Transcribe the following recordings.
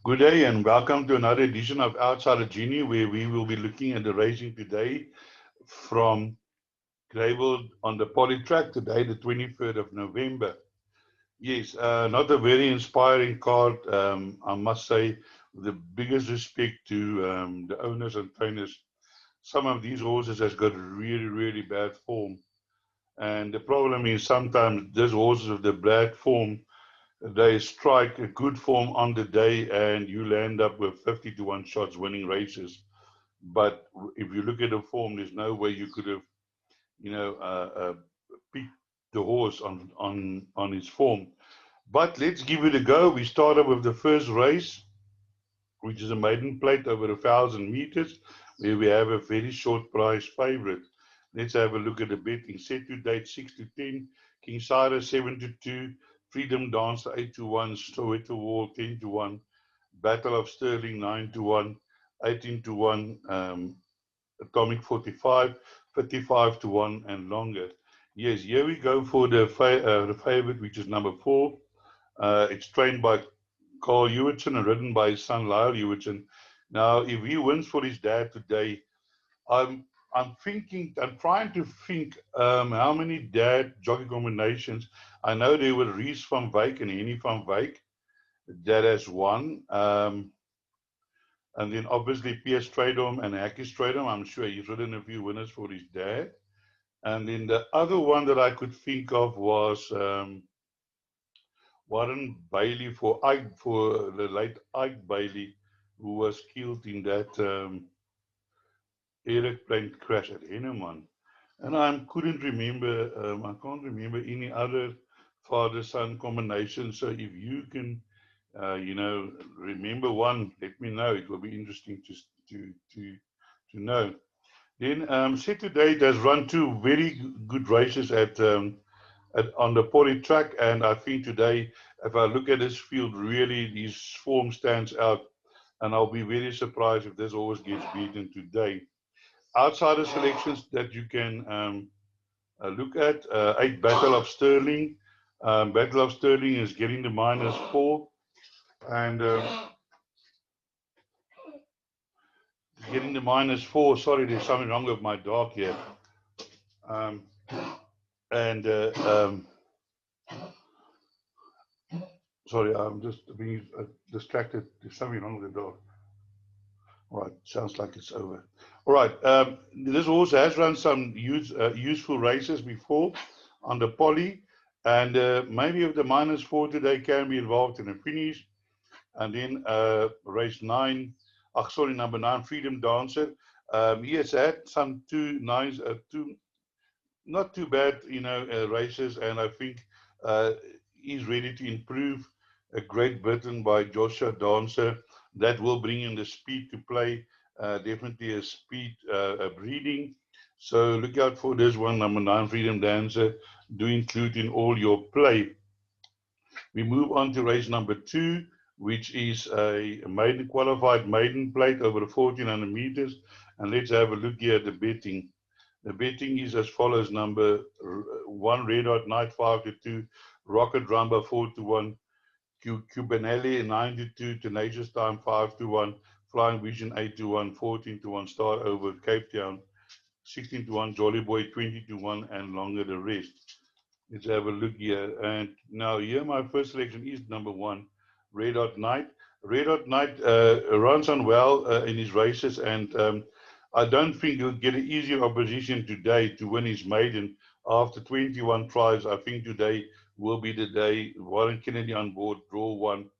Good day and welcome to another edition of Outside of Genie, where we will be looking at the racing today from Greyville on the poly track today, the 23rd of November. Yes, not a very inspiring card, I must say, with the biggest respect to the owners and trainers. Some of these horses has got really bad form. And the problem is sometimes these horses with the bad form, they strike a good form on the day and you land up with 50 to 1 shots winning races. But if you look at the form, there's no way you could have, picked the horse on his form. But let's give it a go. We start up with the first race, which is a maiden plate over 1,000 meters, where we have a very short price favorite. Let's have a look at the betting. Set to date 6 to 10, King Cyrus 7 to 2, Freedom Dancer 8 to 1, Soweto Wall 10 to 1, Battle of Sterling 9 to 1, 18 to 1, Atomic 45, 55 to 1, and longer. Yes, here we go for the favorite, which is number 4. It's trained by Carl Hewitson and ridden by his son Lyle Hewitson. Now, if he wins for his dad today, I'm I'm trying to think how many dad jockey combinations. I know there were Reese van Wyk and Henny van Wyk. That has won. And then obviously P.S. Stradom and Hacky Stradom. I'm sure he's ridden a few winners for his dad. And then the other one that I could think of was Warren Bailey for the late Ike Bailey, who was killed in that airplane crash at Henneman. And I couldn't remember, I can't remember any other father-son combination. So if you can, remember one, let me know. It will be interesting to know. Then Set to Date has run two very good races on the poly track, and I think today, if I look at this field, really his form stands out, and I'll be very surprised if this horse gets beaten today. Outsider selections that you can look at, 8 Battle of Sterling. Battle of Sterling is getting the -4, and getting the -4. Sorry, there's something wrong with my dog here. Um, and Sorry, I'm just being distracted. There's something wrong with the dog. All right, sounds like it's over. All right, this horse has run some useful races before on the poly, and maybe if the -4 today can be involved in a finish. And then race 9, number 9, Freedom Dancer. He has had some two not too bad, races, and I think he's ready to improve a Great Britain by Joshua Dancer. That will bring in the speed to play, definitely a speed breeding. So look out for this one, number 9, Freedom Dancer. Do include in all your play. We move on to race number 2, which is a qualified maiden plate over 1,400 meters. And let's have a look here at the betting. The betting is as follows: number 1, Red Hot Night 5 to 2, Rocket Rumba 4 to 1, Cubanelli 9 to 2, Tenacious Time 5 to 1, Flying Vision 8 to 1, 14 to 1, Star Over Cape Town 16 to 1, Jolly Boy 20 to 1, and longer the rest. Let's have a look here. And now here my first selection is number 1, Red Hot Night. Red Hot Night runs on well in his races, and I don't think he'll get an easier opposition today to win his maiden after 21 tries. I think today will be the day. Warren Kennedy on board, draw 1.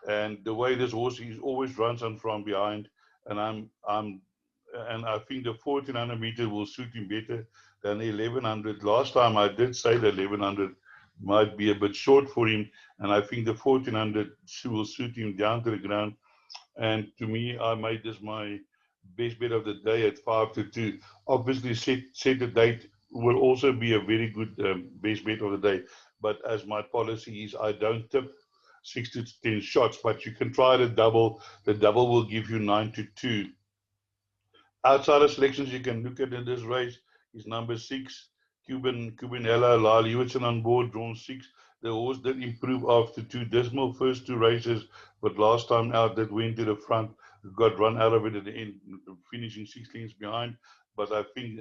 And the way this horse, he always runs on from behind, and I think the 1,400 meter will suit him better than the 1,100. Last time I did say the 1,100 might be a bit short for him, and I think the 1,400 will suit him down to the ground. And to me, I made this my best bet of the day at 5 to 2. Obviously, set the date will also be a very good best bet of the day. But as my policy is, I don't tip 6 to 10 shots, but you can try the double. The double will give you 9 to 2. Outside of selections you can look at in this race is number 6, Cubanella, Lyle Hewitson on board, drawn 6. The horse did improve after two dismal first two races, but last time out that went to the front, got run out of it at the end, finishing 6 lengths behind. But I think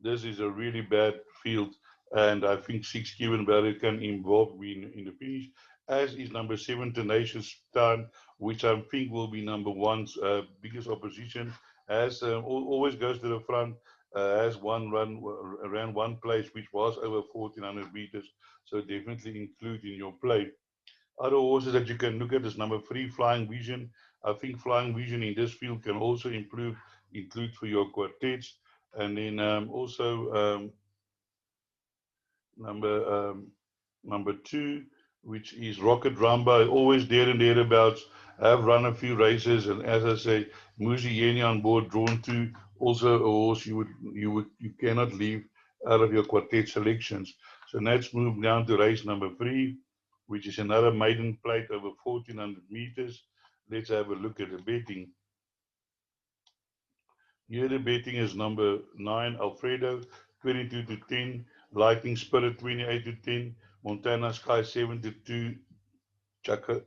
this is a really bad field, and I think six Kevin Barrett can involve me in the finish, as is number seven Tenacious Stan, which I think will be number one's biggest opposition. As always goes to the front, has one run around one place, which was over 1400 meters. So definitely include in your play. Other horses that you can look at is number three, Flying Vision. I think Flying Vision in this field can also include for your quartets. And then also number number two, which is Rocket Ramba, always there and thereabouts. Have run a few races, and as I say, Muzi Yeni on board, drawn to also a horse you cannot leave out of your quartet selections. So let's move down to race number three, which is another maiden plate over 1400 meters. Let's have a look at the betting. Here the betting is number 9, Alfredo, 22 to 10, Lightning Spirit, 28 to 10, Montana Sky, 7 to 2, Chaka,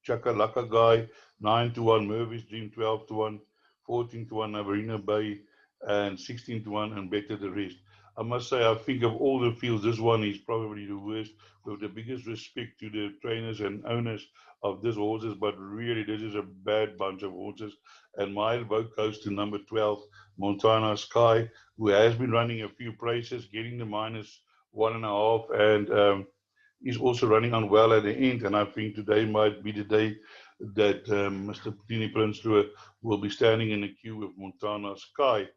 Chakalaka Guy, 9 to 1, Murphy's Dream, 12 to 1, 14 to 1, Navarino Bay, and 16 to 1, and better the rest. I must say, I think of all the fields, this one is probably the worst, with the biggest respect to the trainers and owners of these horses, but really, this is a bad bunch of horses. And my vote goes to number 12, Montana Sky, who has been running a few places, getting the minus 1.5, and is also running on well at the end. And I think today might be the day that Mr. Putini Prinsloo will be standing in the queue with Montana Sky.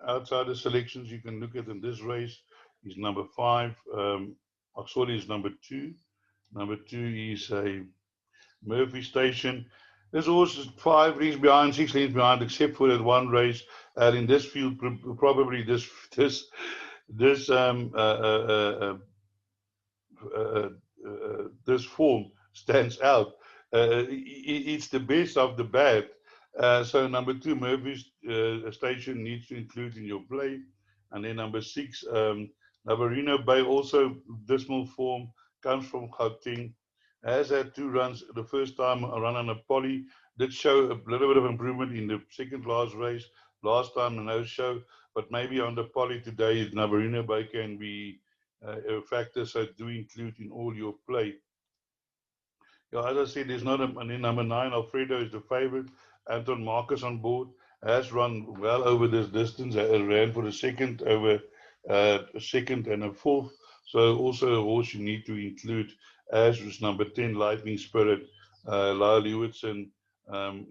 Outside the selections you can look at in this race is number 5. Sorry, is number 2. Number 2 is a Murphy Station. There's also 5 lengths behind, 6 lengths behind, except for that one race. And in this field, probably this uh, this form stands out. It's the best of the bad. So number 2, Murphy's Station needs to include in your play. And then number 6, Navarino Bay, also dismal form, comes from Gauteng. Has had 2 runs. The first time a run on a poly did show a little bit of improvement in the second last race. Last time a no show, but maybe on the poly today, Navarino Bay can be factors I do include in all your play. Yeah, as I said, there's not a, and then number 9, Alfredo is the favorite. Anton Marcus on board has run well over this distance. Ran for the second over a second and a fourth. So also a horse you need to include, as was number 10, Lightning Spirit. Lyle Hewitson,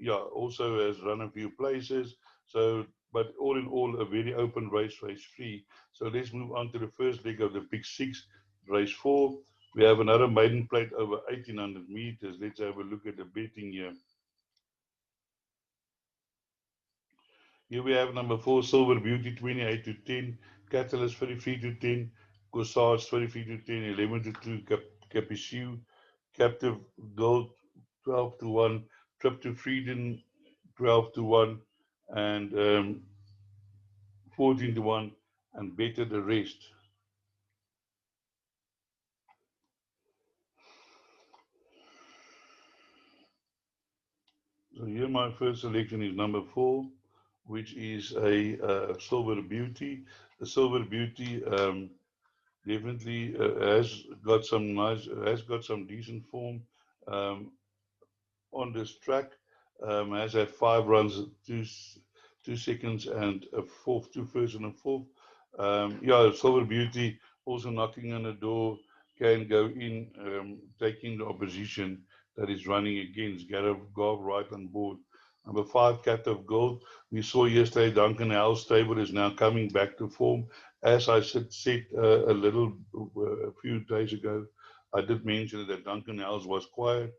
yeah, also has run a few places. So, but all in all, a very open race, race 3. So let's move on to the first leg of the pick 6, race 4. We have another maiden plate over 1800 meters. Let's have a look at the betting here. Here we have number 4, Silver Beauty, 28 to 10, Catalyst, 33 to 10, Corsage, 33 to 10, 11 to 2, Capricieux, Captive Gold, 12 to 1, Trip to Freedom, 12 to 1, and 14 to 1, and better the rest. So here my first selection is number 4, which is a Silver Beauty. The Silver Beauty definitely has got some decent form um, on this track. Has had 5 runs, 2 seconds, and a fourth, 2 first and a fourth. Yeah, Silver Beauty also knocking on the door, can go in, taking the opposition that is running against. Gareth Goff right on board. Number 5, Captive Gold. We saw yesterday Duncan Howell's stable is now coming back to form. As I said a few days ago, I did mention that Duncan Howells was quiet,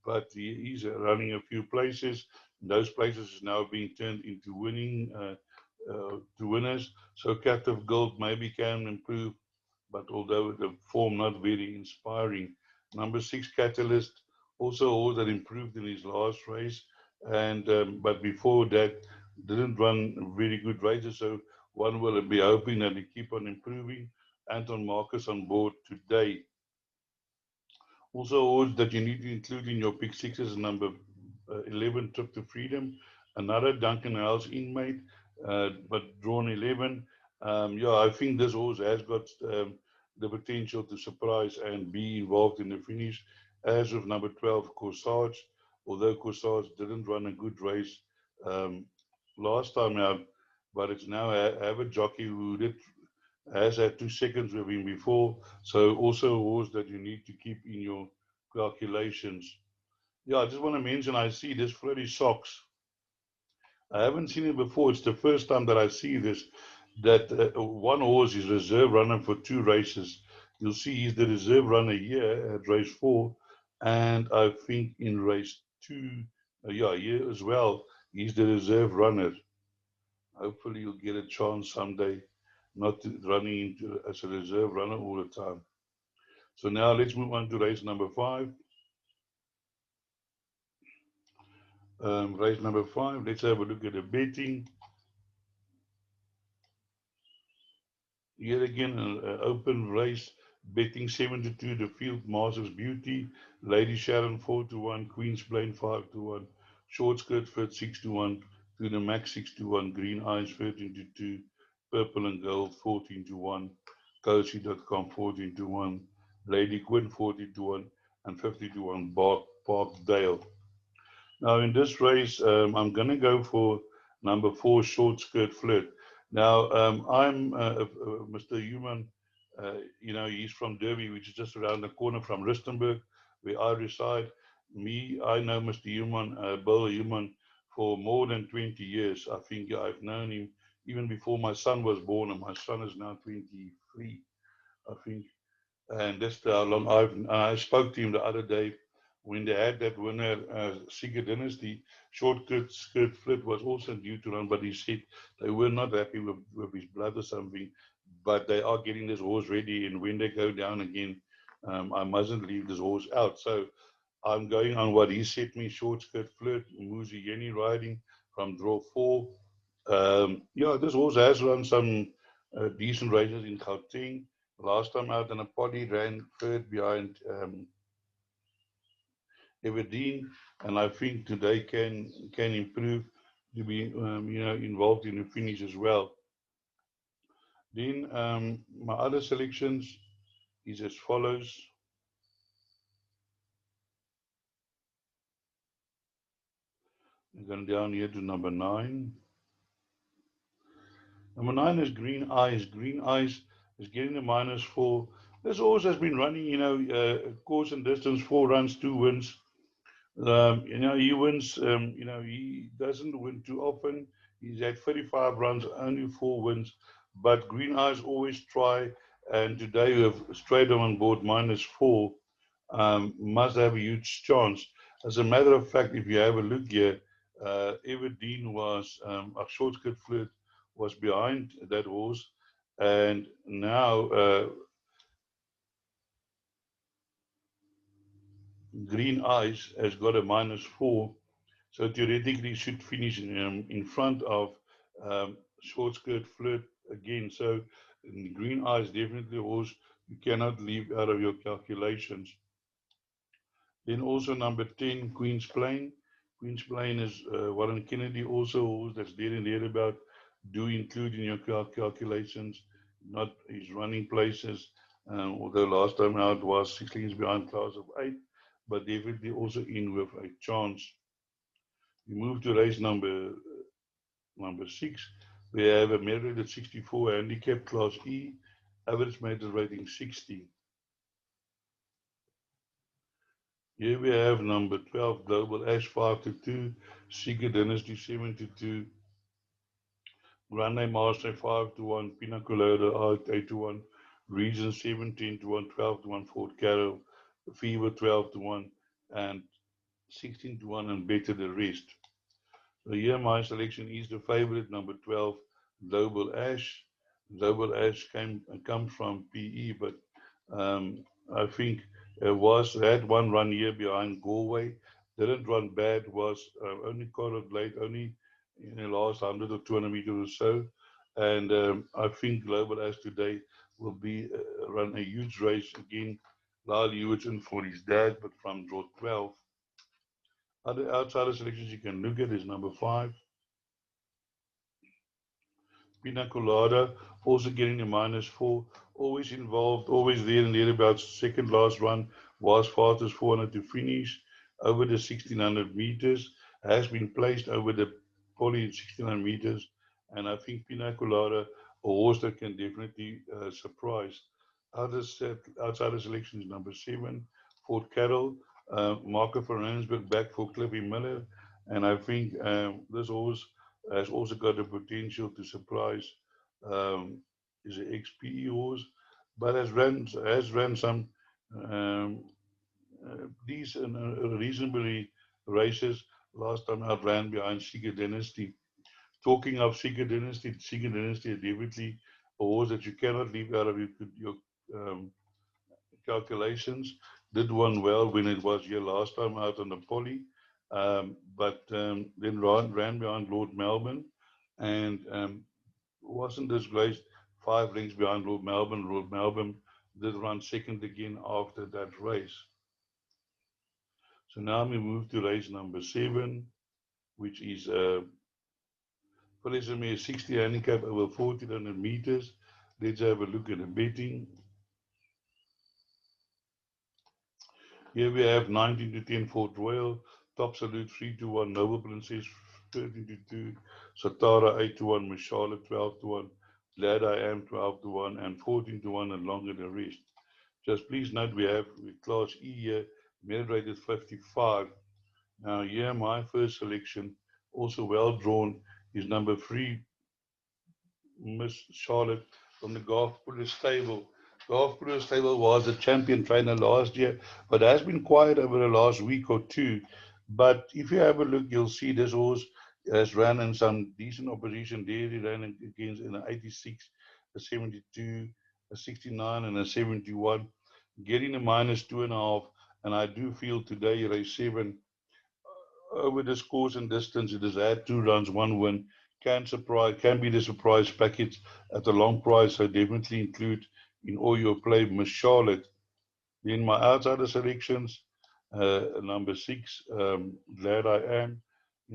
but he's running a few places. Those places is now being turned into to winners. So Captive Gold maybe can improve, but although the form not very inspiring. Number 6, Catalyst, also a horse that improved in his last race, and but before that didn't run very good races. So one will be hoping that he keep on improving. Anton Marcus on board today. Also, odds that you need to include in your pick sixes number 11, Trip to Freedom, another Duncan House inmate, but drawn 11. Yeah, I think this horse has got the potential to surprise and be involved in the finish. As with number 12, Corsage, although Corsage didn't run a good race um, last time out, but it's now have a jockey who did has had 2 seconds with him before. So also a horse that you need to keep in your calculations. Yeah, I just want to mention I see this Freddy Socks. I haven't seen it before. It's the first time that I see this. That one horse is reserve runner for 2 races. You'll see he's the reserve runner here at race 4, and I think in race 2, yeah, here as well, he's the reserve runner. Hopefully, you'll get a chance someday, not running into as a reserve runner all the time. So now let's move on to race number 5. Race number 5. Let's have a look at the betting. Yet again, an open race, betting 7-2. The field Masters Beauty, Lady Sharon 4-1, Queen's Plain 5-1, Short Skirt Fit 6-1, to the Max 6-1, Green Eyes 13-2, Purple and Gold 14-1, Cozy.com 14-1, Lady Quinn 14-1, and 50-1 Parkdale. Now, in this race, I'm going to go for number 4, Short Skirt Flirt. Now, I'm Mr. Human. He's from Derby, which is just around the corner from Rustenburg, where I reside. I know Mr. Human, Bill Human, for more than 20 years. I think I've known him even before my son was born, and my son is now 23, I think. And that's how long I spoke to him the other day when they had that winner, Seeger Dynasty. Skirt Flip was also due to run, but he said they were not happy with his blood or something. But they are getting this horse ready, and when they go down again, I mustn't leave this horse out. So I'm going on what he said me, Short Skirt Flirt, Muzi Yeni riding from draw 4. Yeah, this horse has run some decent races in Gauteng. Last time out in a poddy ran third behind Everdeen, and I think today can improve to be involved in the finish as well. Then my other selections is as follows. I'm going down here to number 9. Number 9 is Green Eyes. Green Eyes is getting the -4. This horse has been running, course and distance, 4 runs, 2 wins. He wins. He doesn't win too often. He's had 35 runs, only 4 wins. But Green Eyes always try, and today we have straight on board -4. Must have a huge chance. As a matter of fact, if you have a look here, Everdeen was a short skirt flirt was behind that horse, and now Green Eyes has got a -4. So theoretically, should finish in front of Short Skirt Flirt again. So Green Eyes definitely a horse you cannot leave out of your calculations. Then also number 10, Queen's Plain. Queen's Plain is Warren Kennedy, also a horse that's there and there about. Do include in your calculations, not his running places. Although last time out was 6 lengths behind class of 8, but definitely also in with a chance. We move to race number 6. We have a merit at 64, handicap class E, average meter rating 60. Here we have number 12, Global Ash 5-2, Secret Dynasty 7-2, Grande Master 5-1, Pina Colada 8-1, Region 17-1, 12-1, Fort Carroll, Fever 12-1, and 16-1, and better the rest. So here my selection is the favorite, number 12, Global Ash. Global Ash comes from PE, but I think had 1 run here behind Galway. Didn't run bad, was only caught up late, only in the last 100 or 200 meters or so. And I think Global Ash today will be run a huge race again. Lyle Hewitton for his dad, but from draw 12. Other outsider selections you can look at is number 5, Pina Colada, also getting a -4. Always involved, always there and thereabouts. Second last run was fastest 400 to finish over the 1600 meters. Has been placed over the poly 1600 meters. And I think Pina Colada, a horse that can definitely surprise. Outsider selection is number 7, Fort Carroll. Marco van Rensburg back for Cliffy Miller. And I think this horse has also got the potential to surprise. Um, is an XPE horse, but has ran some um, decent, reasonably races. Last time out ran behind Seeker Dynasty. Talking of Seeker Dynasty is definitely a horse that you cannot leave out of your um, calculations. Did one well when it was here last time out on the poly, but then ran behind Lord Melbourne and wasn't disgraced 5 lengths behind Lord Melbourne. Lord Melbourne did run second again after that race. So now we move to race number 7, which is Phillies 60 handicap over 1400 meters. Let's have a look at the betting. Here we have 19 to 10 Fort Royal, Top Salute 3 to 1, Noble Princess 13 to 2, Satara 8 to 1, Miss Charlotte 12 to 1, Glad I Am 12 to 1, and 14 to 1 and longer the rest. Just please note we have Class E here, merit rated 55. Now here my first selection, also well drawn, is number 3, Miss Charlotte from the Golf Puller stable. Golf Puller stable was a champion trainer last year, but has been quiet over the last week or two. But if you have a look, you'll see this horse has run in some decent opposition there. He ran against in an 86, a 72, a 69, and a 71, getting a -2.5. And I do feel today, race 7, over this course and distance, it has had 2 runs, 1 win. Can be the surprise package at a long price. So definitely include in all your play Miss Charlotte. In my outsider selections, number 6, Glad I Am.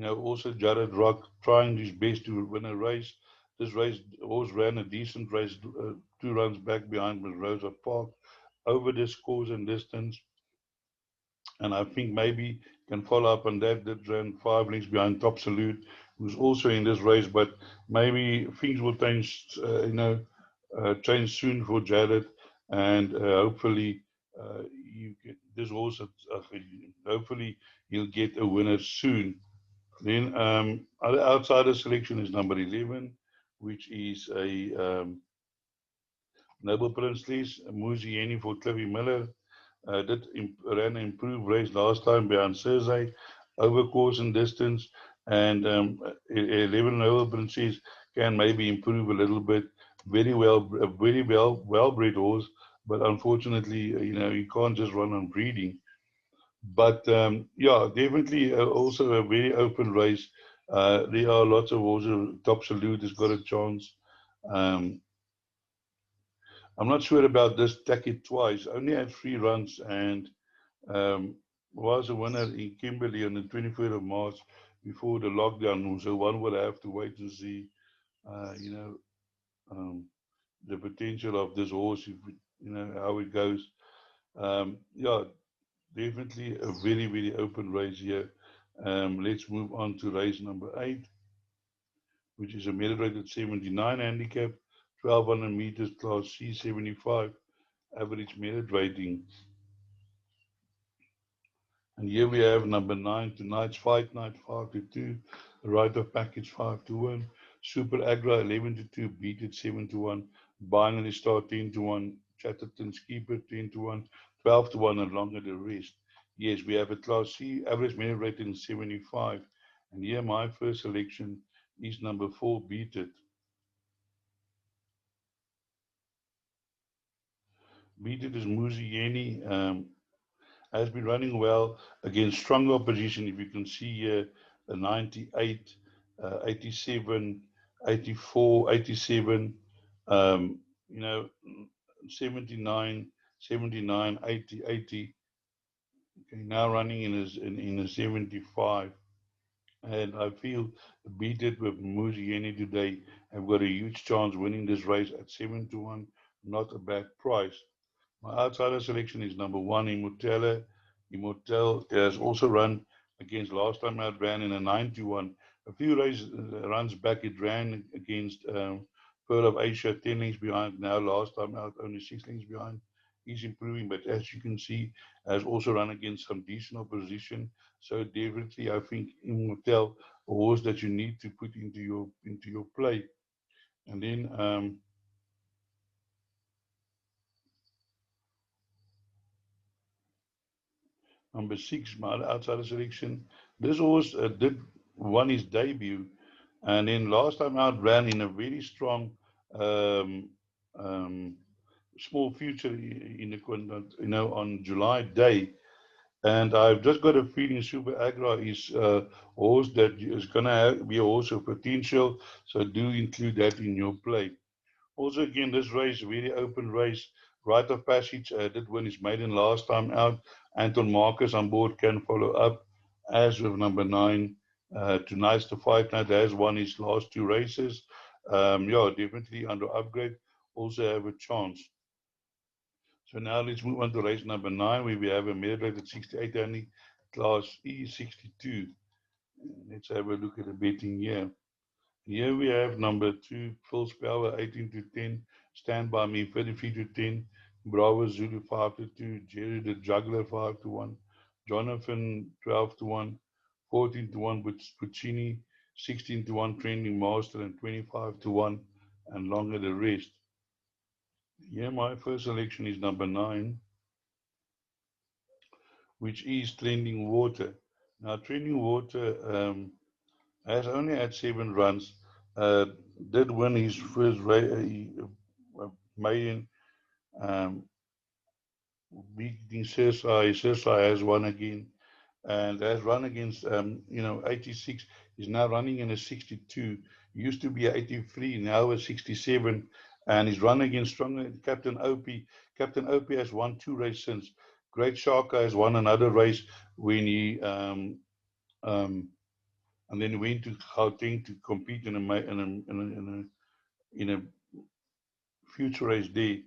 Also Jared Rock trying his best to win a race. This race horse ran a decent race, 2 runs back behind Miss Rosa Park over this course and distance. And I think maybe can follow up on that. That ran 5 lengths behind Top Salute, who's also in this race. But maybe things will change soon for Jared, and hopefully you get this horse. Hopefully he'll get a winner soon. Then other outsider selection is number 11, which is a Noble Princess, Muzieni for Cliffy Miller. Ran an improved race last time behind Cersei, over course and distance, and 11 Noble Princess can maybe improve a little bit. Well bred horse, but unfortunately, you can't just run on breeding. But yeah, definitely also a very open race. There are lots of horses. Top Salute has got a chance. Um, I'm not sure about this. Tack it twice. Only had 3 runs and was a winner in Kimberley on the 23rd of March before the lockdown. So one will have to wait and see, uh, you know, um, the potential of this horse, if how it goes. Yeah, definitely a very, very open race here. Let's move on to race number 8, which is a merit rated 79 handicap, 1200 meters, class C 75, average merit rating. And here we have number 9, Tonight's Fight Night 5 to 2, Right of Package 5 to 1, Super Agra 11 to 2, Beat It 7 to 1, Binary Star 10 to 1, Chatterton's Keeper 10 to 1, 12 to 1, and longer the rest. Yes, we have a Class C, average merit rating 75. And here my first selection is number 4, Beat It. Beat It is Muzieni. Has been running well against strong opposition. If you can see here, 98, 87, 84, 87. Um, you know, 79, 79, 80, 80. Okay, now running in a 75. And I feel beat it with Genie today. Have got a huge chance winning this race at 7-1. Not a bad price. My outsider selection is number one, Immortelle. Immortelle has also run against last time out ran in a 9-1. A few races runs back it ran against Pearl of Asia 10 lengths behind. Now last time out only 6 lengths behind. He's improving, but as you can see, has also run against some decent opposition. So definitely, I think Immortelle, a horse that you need to put into your play. And then number six, my outsider selection. This horse did won his debut, and then last time out ran in a very strong um, um, small future in the on July day. And I've just got a feeling Super Agra is a horse that is going to be a horse of potential. So do include that in your play. Also, again, this race, very open race. Rite of Passage did win his maiden last time out. Anton Marcus on board can follow up, as with number nine. Tonight's the fight night has won his last two races. Yeah, definitely under upgrade. Also have a chance. So now let's move on to race number nine, where we have a merit rate at 68 only, class E 62. Let's have a look at the betting here. Here we have number two, Phil Power 18 to 10, Stand By Me 33 to 10, Bravo Zulu 5 to 2, Jerry the Juggler 5 to 1, Jonathan 12 to 1, 14 to 1 Puccini, 16 to 1 Trending Master, and 25 to 1, and longer the rest. Here my first selection is number 9, which is Trending Water. Now, Trending Water has only had 7 runs. Uh, did win his first maiden, um, beating Cersei. Cersei has won again and has run against 86. He's now running in a 62. Used to be a 83, now a 67, and he's run against stronger Captain Opie. Captain Opie has won 2 races since. Great Sharka has won another race when he um, and then went to Gauteng to compete in a future race there.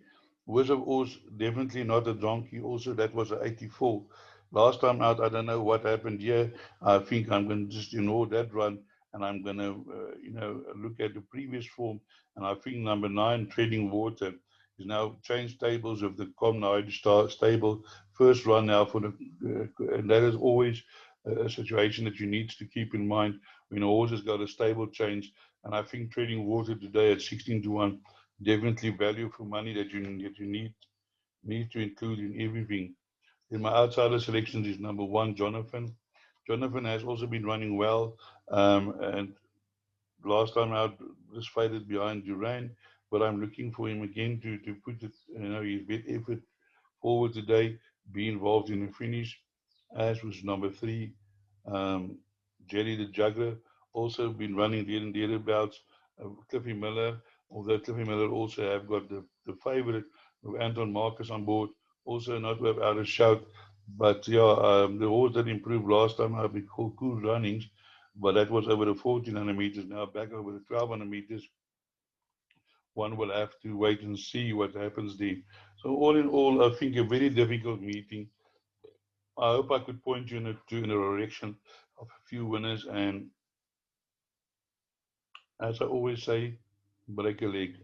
Wizard Oz, definitely not a donkey. Also, that was an 84. Last time out, I don't know what happened here. I think I'm going to just ignore that run and I'm going to, look at the previous form. And I think number 9, Trading Water, is now changed tables of the Comnide stable. First run now for the, and that is always a situation that you need to keep in mind when a horse has got a stable change. And I think Trading Water today at 16 to 1, definitely value for money that you need to include in everything. In my outsider selections is number 1, Jonathan. Jonathan has also been running well, and last time out just faded behind Duran, but I'm looking for him again to put it, his best effort forward today, be involved in the finish, as was number 3, um, Jerry the Juggler, also been running there and thereabouts. Cliffy Miller, although Cliffy Miller also have got the favorite with Anton Marcus on board, also not without a shout. But yeah, the horse that improved last time I've been called Cool Runnings, but that was over the 1400 meters. Now back over the 1200 meters. One will have to wait and see what happens there. So all in all, I think a very difficult meeting. I hope I could point you in a direction of a few winners, and as I always say, break a leg.